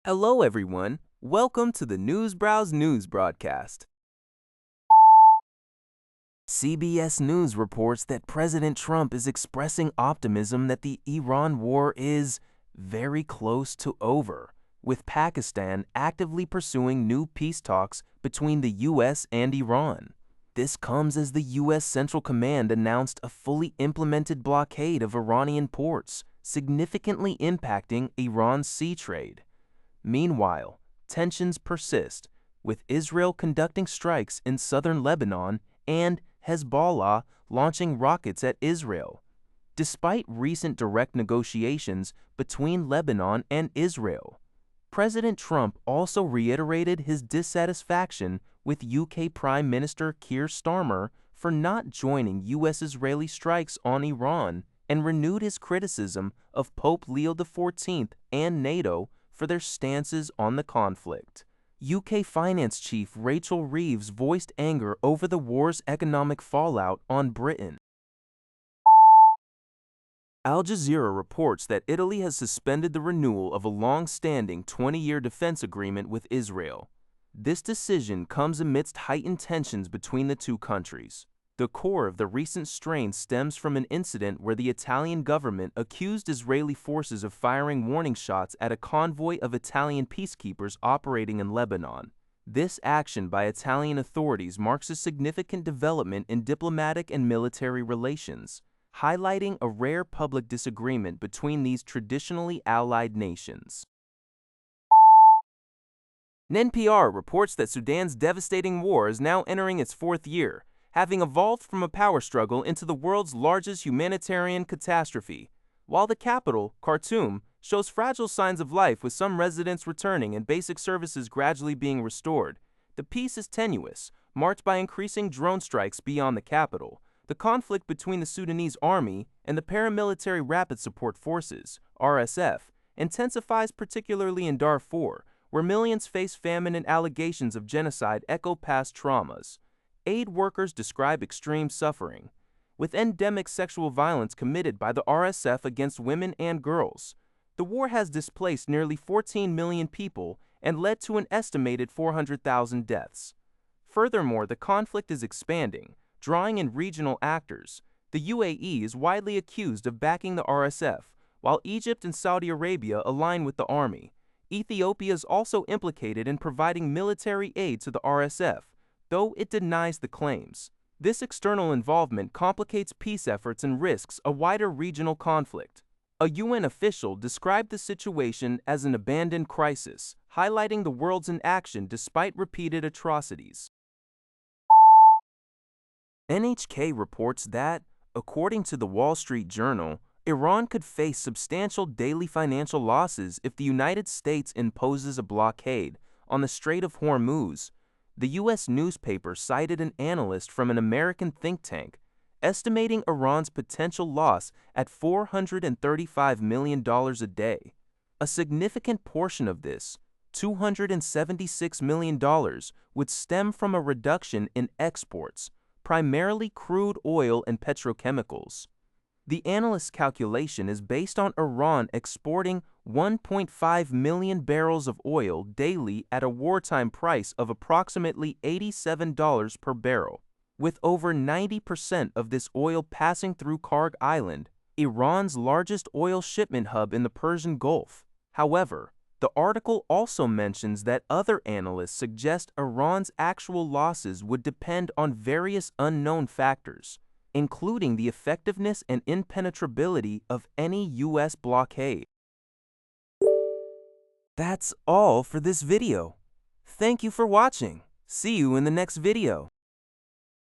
Hello, everyone. Welcome to the NewsBrowse News broadcast. CBS News reports that President Trump is expressing optimism that the Iran war is very close to over, with Pakistan actively pursuing new peace talks between the U.S. and Iran. This comes as the U.S. Central Command announced a fully implemented blockade of Iranian ports, significantly impacting Iran's sea trade. Meanwhile, tensions persist, with Israel conducting strikes in southern Lebanon and Hezbollah launching rockets at Israel. Despite recent direct negotiations between Lebanon and Israel, President Trump also reiterated his dissatisfaction with UK Prime Minister Keir Starmer for not joining U.S.-Israeli strikes on Iran and renewed his criticism of Pope Leo XIV and NATO for their stances on the conflict. UK Finance Chief Rachel Reeves voiced anger over the war's economic fallout on Britain. Al Jazeera reports that Italy has suspended the renewal of a long-standing 20-year defense agreement with Israel. This decision comes amidst heightened tensions between the two countries. The core of the recent strain stems from an incident where the Italian government accused Israeli forces of firing warning shots at a convoy of Italian peacekeepers operating in Lebanon. This action by Italian authorities marks a significant development in diplomatic and military relations, highlighting a rare public disagreement between these traditionally allied nations. NPR reports that Sudan's devastating war is now entering its fourth year, having evolved from a power struggle into the world's largest humanitarian catastrophe. While the capital, Khartoum, shows fragile signs of life with some residents returning and basic services gradually being restored, the peace is tenuous, marked by increasing drone strikes beyond the capital. The conflict between the Sudanese army and the paramilitary Rapid Support Forces, RSF, intensifies particularly in Darfur, where millions face famine and allegations of genocide echo past traumas. Aid workers describe extreme suffering, with endemic sexual violence committed by the RSF against women and girls. The war has displaced nearly 14 million people and led to an estimated 400,000 deaths. Furthermore, the conflict is expanding, drawing in regional actors. The UAE is widely accused of backing the RSF, while Egypt and Saudi Arabia align with the army. Ethiopia is also implicated in providing military aid to the RSF, though it denies the claims. This external involvement complicates peace efforts and risks a wider regional conflict. A UN official described the situation as an abandoned crisis, highlighting the world's inaction despite repeated atrocities. NHK reports that, according to the Wall Street Journal, Iran could face substantial daily financial losses if the United States imposes a blockade on the Strait of Hormuz. The U.S. newspaper cited an analyst from an American think tank, estimating Iran's potential loss at $435 million a day. A significant portion of this, $276 million, would stem from a reduction in exports, primarily crude oil and petrochemicals. The analyst's calculation is based on Iran exporting 1.5 million barrels of oil daily at a wartime price of approximately $87 per barrel. With over 90% of this oil passing through Karg Island, Iran's largest oil shipment hub in the Persian Gulf. However, the article also mentions that other analysts suggest Iran's actual losses would depend on various unknown factors, including the effectiveness and impenetrability of any U.S. blockade. That's all for this video. Thank you for watching. See you in the next video.